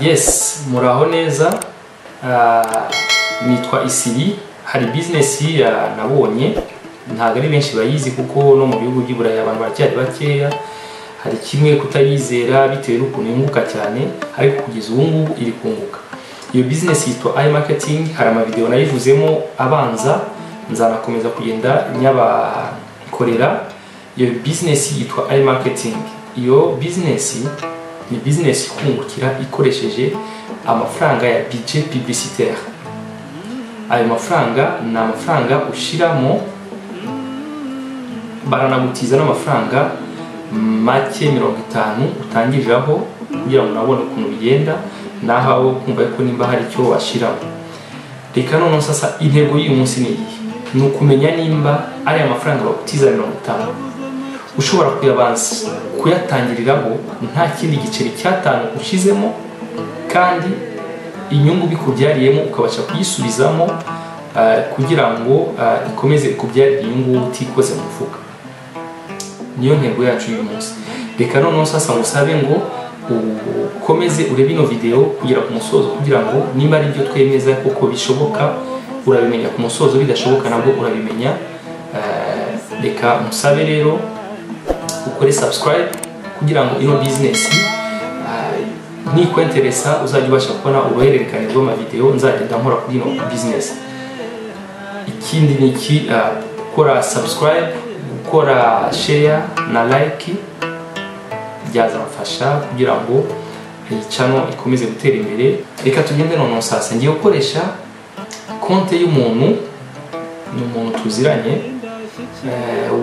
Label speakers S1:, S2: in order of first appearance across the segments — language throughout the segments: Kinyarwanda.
S1: Yes, muraho neza. Nitwa Isiri. Hari business nabonye ntago ari benshi bayizi kuko no mu bihugu by'Iburayi abantu bacyari bakeya. Hari kimwe kutayizera bitewe n'ukuntu yunguka cyane, ariko kugeza ubu ngubu iri kunguka. Iyo business yitwa iMarketing. Hari ama video nayivuzemo abanza, nzanakomeza kugenda nyabakorera. Iyo business yitwa iMarketing. Iyo business ni business ikungukira ikoresheje amafaranga ya budget publicitaire. Ayo mafaranga ni amafaranga ushiramo, baranagutiza n'amafaranga make 50 utangiriraho kugira ngo nabone ukuntu bigenda nahawe kumva ko nimba hari icyo washiramo. Reka none sasa intego y'uyu munsi ni iyi, ni ukumenya nimba ari amafaranga bagutiza 50 ushobora kuyabanza kuyatangiriraho nta kindi giceri cyatanu ushizemo, kandi inyungu bikubyariyemo ukabasha kuyisubizamo kugira ngo ikomeze kubyarira inyungu utikoze mu mufuka. Niyo ntego yacu y'uyu munsi. Reka none sasa musabe ngo ukomeze urebe ino video kugira ku musozo, kugira ngo nimba ari byo twemeza koko bishoboka urabimenya ku musozo, bidashoboka nabwo urabimenya. Reka musabe rero ukore subscribe kugira ngo ino business niko interesa uzajya ubasha kubona uruhererekane rw'ama video nzagenda nkora kuri ino business. Ikindi ni iki, gukora subscribe, gukora share na like byazamfasha kugira ngo iyi channel ikomeze gutera imbere. Reka tugende none sasa ngiye gukoresha konte y'umuntu, ni umuntu tuziranye,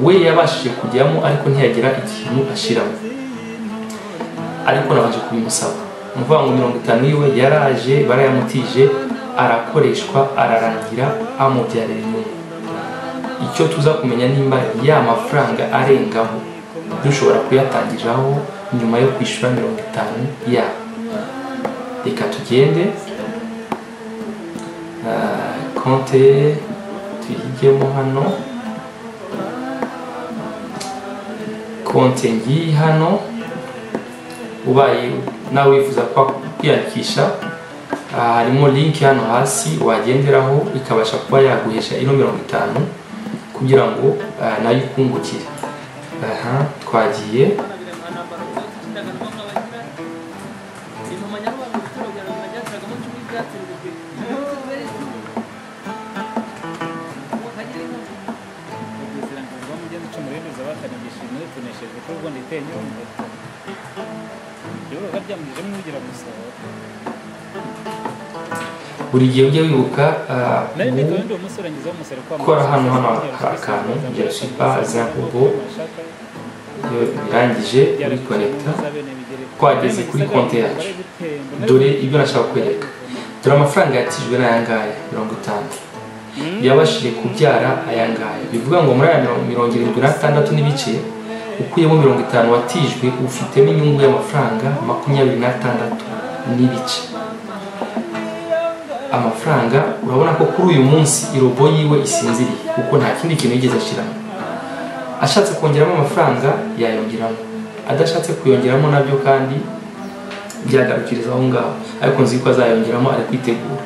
S1: we yabashije kujyamo ariko ntiyagira ikintu ashiramo, ariko nabanje kubimusaba. Mvuga ngo 50 yiwe yaraje barayamutije, arakoreshwa ararangira amubyarira inyungu. Icyo tuza kumenya nimba ya mafaranga arengaho dushobora kuyatangiraho nyuma yo kwishura 50 ya. Reka tugende konte tuyigemo hano. Konte ngiyi hano, ubaye nawe wifuza kwiyandikisha, harimo link hano hasi wagenderaho ikabasha kuba yaguhesha ino 50 kugira ngo nayo ikungukire. Twagiye buri gihe ujya wibuka gukora hano akantu je suis pas un robot. Birangije uri connecta, twageze kuri konte yacu. Dore ibyo nashaka kwereka. Dore amafaranga yatijwe n'ayangaya 50 yabashije kubyara ayangaya. Bivuga ngo muri aya 76 n'ibice ukuyemo 50 watijwe ufitemo inyungu y'amafaranga 26 n'ibice. Amafaranga urabona ko kuri uyu munsi irobo yiwe isinziriye kuko nta kindi kintu yigeze ashiramo. Ashatse kongeramo amafaranga yayongeramo, adashatse kuyongeramo nabyo kandi byagarukiriza aho ngaho, ariko nzi ko azayongeramo ari kwitegura.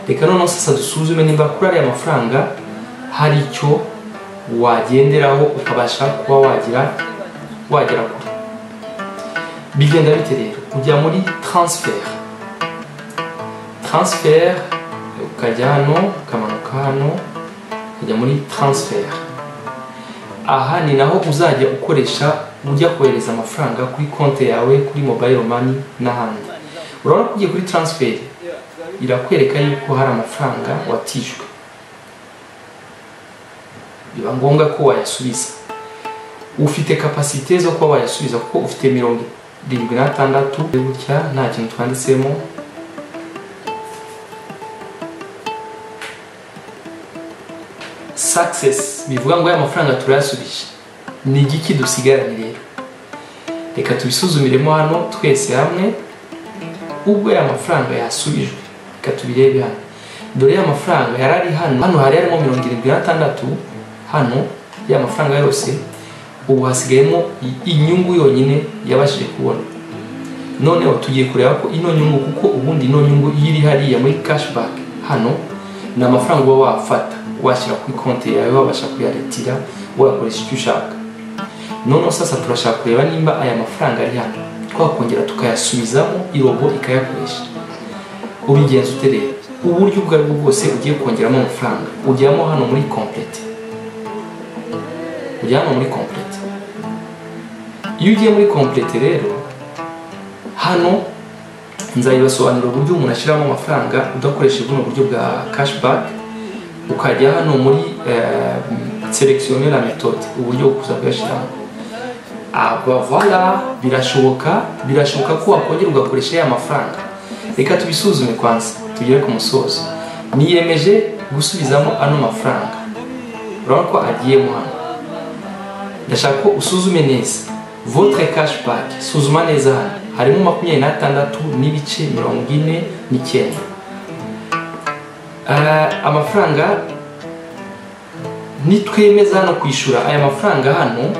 S1: Reka none sasa dusuzume nimba kuri ariya mafaranga hari icyo wagenderaho ukabasha kuba wagera kure. Bigenda bite rero? Ujya muri transfer ukajya hano ukamanuka hano ukajya muri transfer. Aha ni naho uzajya ukoresha ujya kohereza amafaranga kuri konte yawe, kuri mobile money n'ahandi. Urabona ko ugiye kuri transfer irakwereka yuko hari amafaranga watijwe, biba ngombwa ko wayasubiza. Ufite capacité zo kuba wayasubiza kuko ufite 76 gutya nta kintu twanditsemo. Success bivuga ngo ya mafaranga turayasubije. Ni igiki dusigaranye rero? Reka tubisuzumiremo hano twese hamwe. Ubwo ya mafaranga yasubijwe, reka tubirebe hano. Dore ya mafaranga yarari hano hari harimo 76 hano ya mafaranga yose, ubu hasigayemo inyungu yonyine yabashije kubona. noneho tugiye kureba ko ino nyungu, kuko ubundi ino nyungu iri hariya muri cashback hano ni amafaranga uba wafata washyira kuri konti yawe, wabasha kuyaretira, wakoresha icyo ushaka. Noneho sasa turashaka kureba nimba aya mafaranga ari hano twakongera tukayasubizamo irobo ikayakoresha. Ubigenza ute rero? Uburyo ubwo aribwo bwose ugiye kongeramo amafaranga ujyamo hano muri complete, iyo ugiye muri complete rero hano nzayibasobanurira uburyo umuntu ashyiramo amafaranga udakoresheje buno buryo bwa cashback. Ukajya hano muri sélectionner la méthode, uburyo bwo kuza kuyashyiramo. Voilà, birashoboka ko wakongera ugakoresha ya mafaranga. Reka tubisuzume kwanza tugere ku musozo. Niyemeje gusubizamo ano mafaranga, urabona ko agiyemo hano. Ndashaka ko usuzume neza votre cashback, suzuma neza hano harimo 26 n'ibice 49. Amafaranga nitwemeza hano kwishura aya mafaranga hano,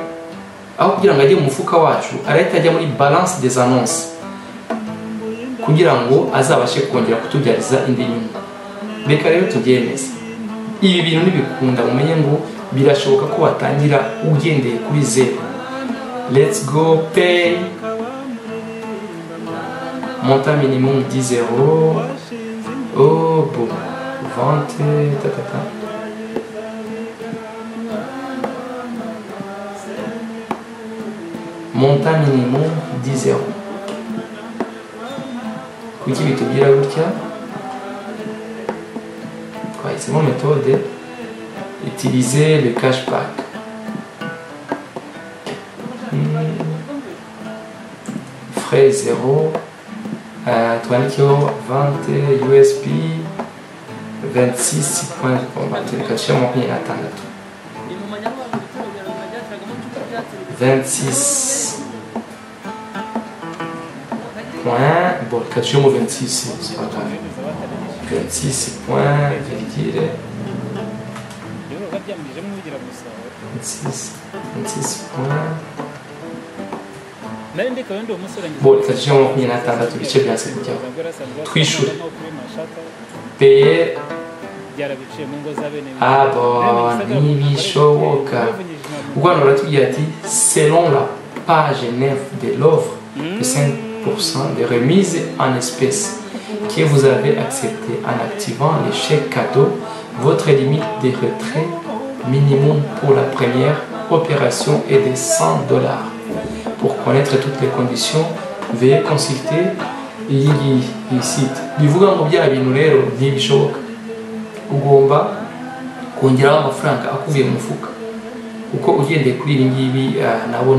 S1: aho kugira ngo ajye mu mufuka wacu arahita ajya muri balance des annonces kugira ngo azabashe kongera kutubyariza indi nyungu. Reka rero tubyemeze. Ibi bintu nibikunda mumenye ngo birashoboka ko watangira ugendeye kuri zero. Let's go pay. Montant minimum 10 euros. Oh bon, vente, montant minimum 10 euros. Kuki bitubwira gutya? Twahisemo méthode utiliser le cashback. Frais 0. Twandikeho vente USP 26 points. Kashyira 26 points. Bon, kashyira 26, c'est pas grave. 26 points, virgule 26 points. Bon, kashyira 26 bice byanse kujyaho. Twishyure payer. Bon, ntibishoboka. Ubwo hano baratubwira ati selon la page 9 de l'offre de 5% de remise en espèces que vous avez accepté en activant les chèques cadeaux, votre limite de retrait minimum pour la première opération est de $100. Pour connaître toutes les conditions, veuillez consulter iyi site. Bivuga ngo bya bintu rero ntibishoboka. Ugomba kongeraho amafaranga akuvuye mu mufuka, kuko ugendeye kuri ibi ngibi nabo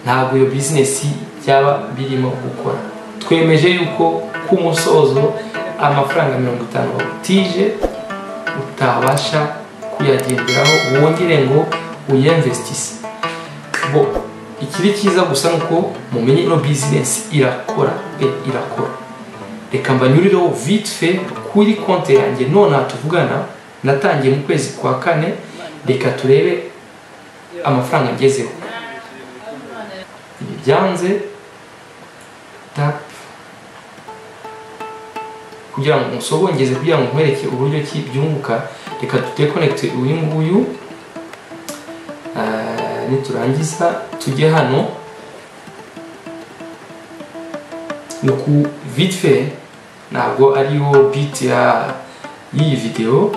S1: ntabwo iyo business byaba birimo gukora. Twemeje yuko ku musozo amafaranga 50 bagutije utabasha kuyagenderaho, wongere ngo uyinvestise. Bo ikiri cyiza gusa nuko mumenye ino business irakora. Reka mbanyurireho vite fait kuri konti yanjye none tuvugana, natangiye mu kwezi kwa 4. Reka turebe amafaranga ngezeho. Ibi byanze tap kugira ngo musobongeze, kugira ngo nkwereke uburyo ki byunguka. Reka tutekonekte uyu nguyu. Niturangiza tujye hano nuku vite fait, ntabwo ariyo beat y'iyi video.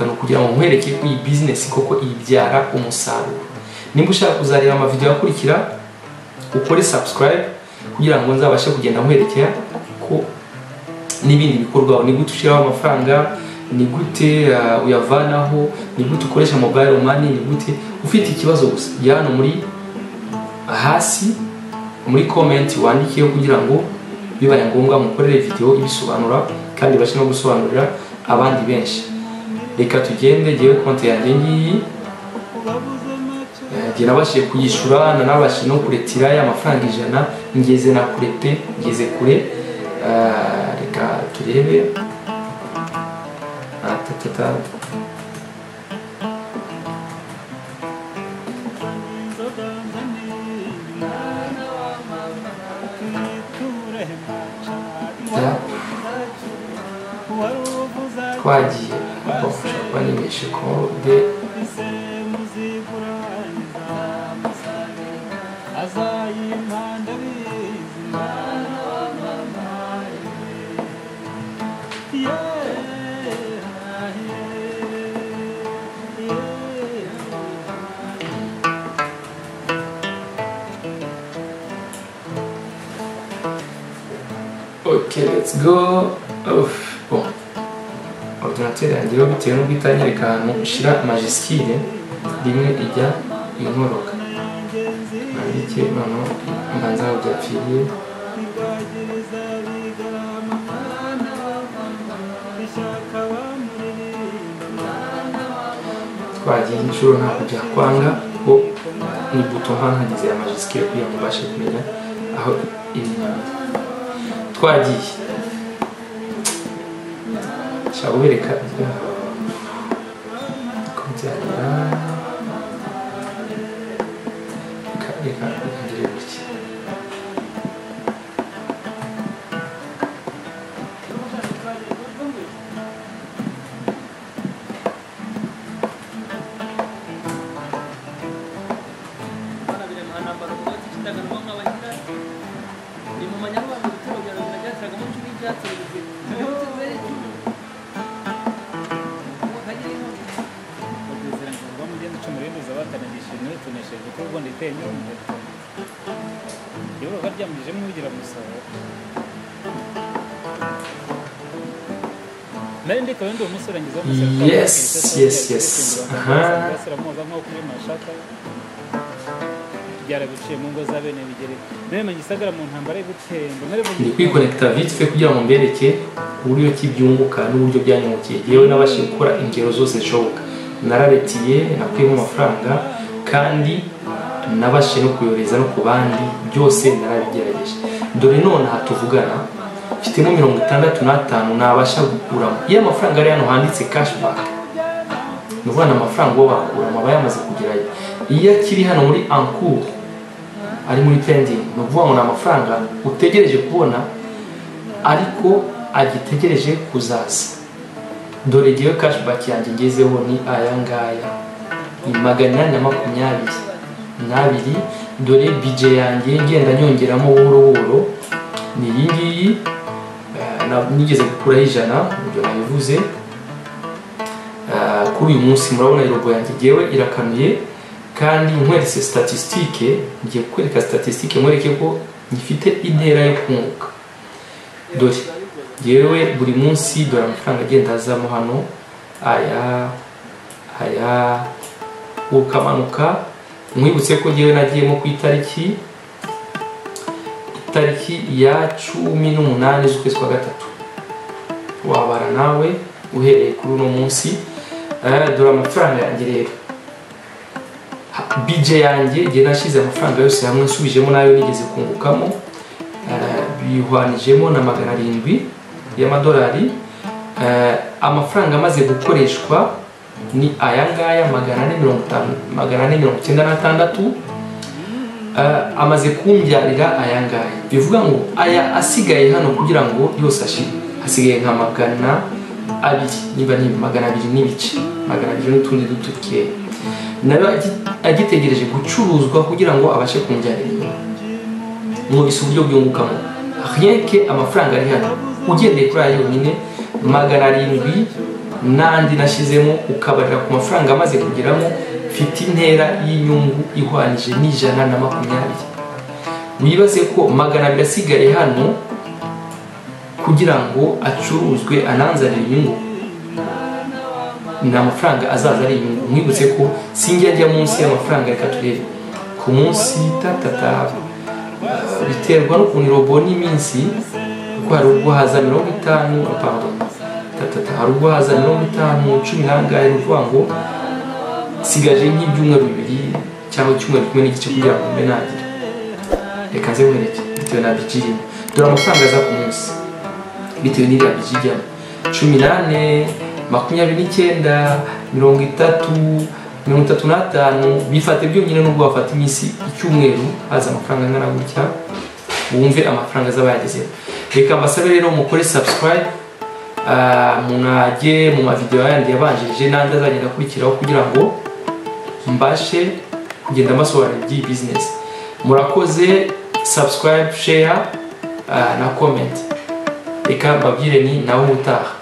S1: No kugira ngo nkwereke ko iyi business koko ibyara umusaruro. Nimba ushaka kuzareba amavideo akurikira, ukore subscribe kugira ngo nzabashe kugenda nkwerekera ko n'ibindi bikorwa, ni gute ushyiraho amafaranga, ni gute uyavanaho, ni gute ukoresha mobile money, ni gute. Ufite ikibazo gusa jya hano muri hasi muri comment wandikeho kugira ngo bibaye ngombwa mukorere video ibisobanura kandi bashe no gusobanurira abandi benshi. Reka tugende, ngewe konti yanjye ngiyi nabashije kuyishura, nanabashije no kuretira ya mafaranga 100. Ngeze na kure pe, ngeze kure. Reka turebe. twagiye kuba nibeshe kode Okay, let's go. Bon, ordinateur yanjye rero bitewe n'ubwo itanyereka ahantu ushyira majuscule rimwe ijya inkoroka nandike noneho mbanza aho byapfiriye twagiye inshuro ntabwo byakwanga ko ni buto ntagize ya majuscule kugira ngo mbashe kumenya aho ibintu twagiye nshaka kubereka ko byagera reka ngire gutya yes. Ndi kwikonekita vite fait kugira ngo mbereke uburyo ki byunguka n'uburyo byanyungukiye yewe nabashije gukora ingero zose zishoboka nararetiye nakuyemo amafaranga kandi nabashije no kuyoreza no ku bandi byose narabigerageje dore none aha tuvugana mfitemo 65 nabasha gukuramo iyo amafaranga ari hano handitse cashback nubona amafaranga wo bakuramo aba yamaze kugerayo iyo akiri hano muri encours ari muri pending nuvuga ngo amafaranga utegereje kubona ariko agitegereje kuzaza dore giye cashback yanjye ngezeho ni aya ngaya ni 822 dore budget yanjye ngenda nyongeramo buhoro ni iyi ngiyi nigeze gukuraho 100 ibyo nabivuze kuri uyu munsi murabona irobo yanjye yewe irakanuye kandi nkweretse statistique ngiye kwereka statistique mwereke ko ngifite intera yo kunguka dore yewe buri munsi dore amafaranga agenda azamo hano aya ukamanuka mwibutse ko ngewe nagiyemo ku itariki ya 18 z'ukwezi kwa gatatu wabara nawe uhereye kuri uno munsi dore amafaranga yanjye rero budget yanjye ngiye nashize amafaranga yose hamwe nsubijemo nayo nigeze kungukamo bihwanijemo na 700 y'amadolari amafaranga amaze gukoreshwa ni aya ngaya 496 amaze kumbyarira aya ngaya bivuga ngo aya asigaye hano kugira ngo yose ashire hasigaye nka 200 niba ni 200 n'ibice 200 n'utundi dutuke nayo agitegereje gucuruzwa kugira ngo abashe kumbyarira mu bisu buryo byungukamo rien que amafaranga ari hano ugendeye kuri ayo nyine 700 nandi nashizemo ukabarira ku mafaranga amaze kugeramo fiti intera y'inyungu ihwanije n'120 wibaze ko 200 asigaye hano kugira ngo acuruzwe ananzanire inyungu na amafaranga azaza ari inyungu mwibutse ko sinjya njya munsi y'amafaranga reka turebe ku munsi biterwa n'ukuntu irobo n'iminsi kuko hari ubwo haza 50 hari ubwo haza 50 10 nangahe uvuga ngo sigaje nk'ibyumweru 2 cyangwa icyumweru kimwe n'igice kugira ngo mbe nagira reka nze mwereke bitewe na bijiri dore amafaranga aza ku munsi bitewe n'iriya bijiri 18 29 35 bifate byonyine n'ubwo bafata iminsi icyumweru haza amafaranga angana gutya wumve amafaranga azabayagezeho reka mbasabe rero mukore subscribe munajye mu mavideo yandi yabanjirije n'andi azagenda akurikiraho kugira ngo mbashe kugenda mbasobanurira iby'iyi business. Murakoze, subscribe, share na comment. Reka mbabwire ni nawe utaha.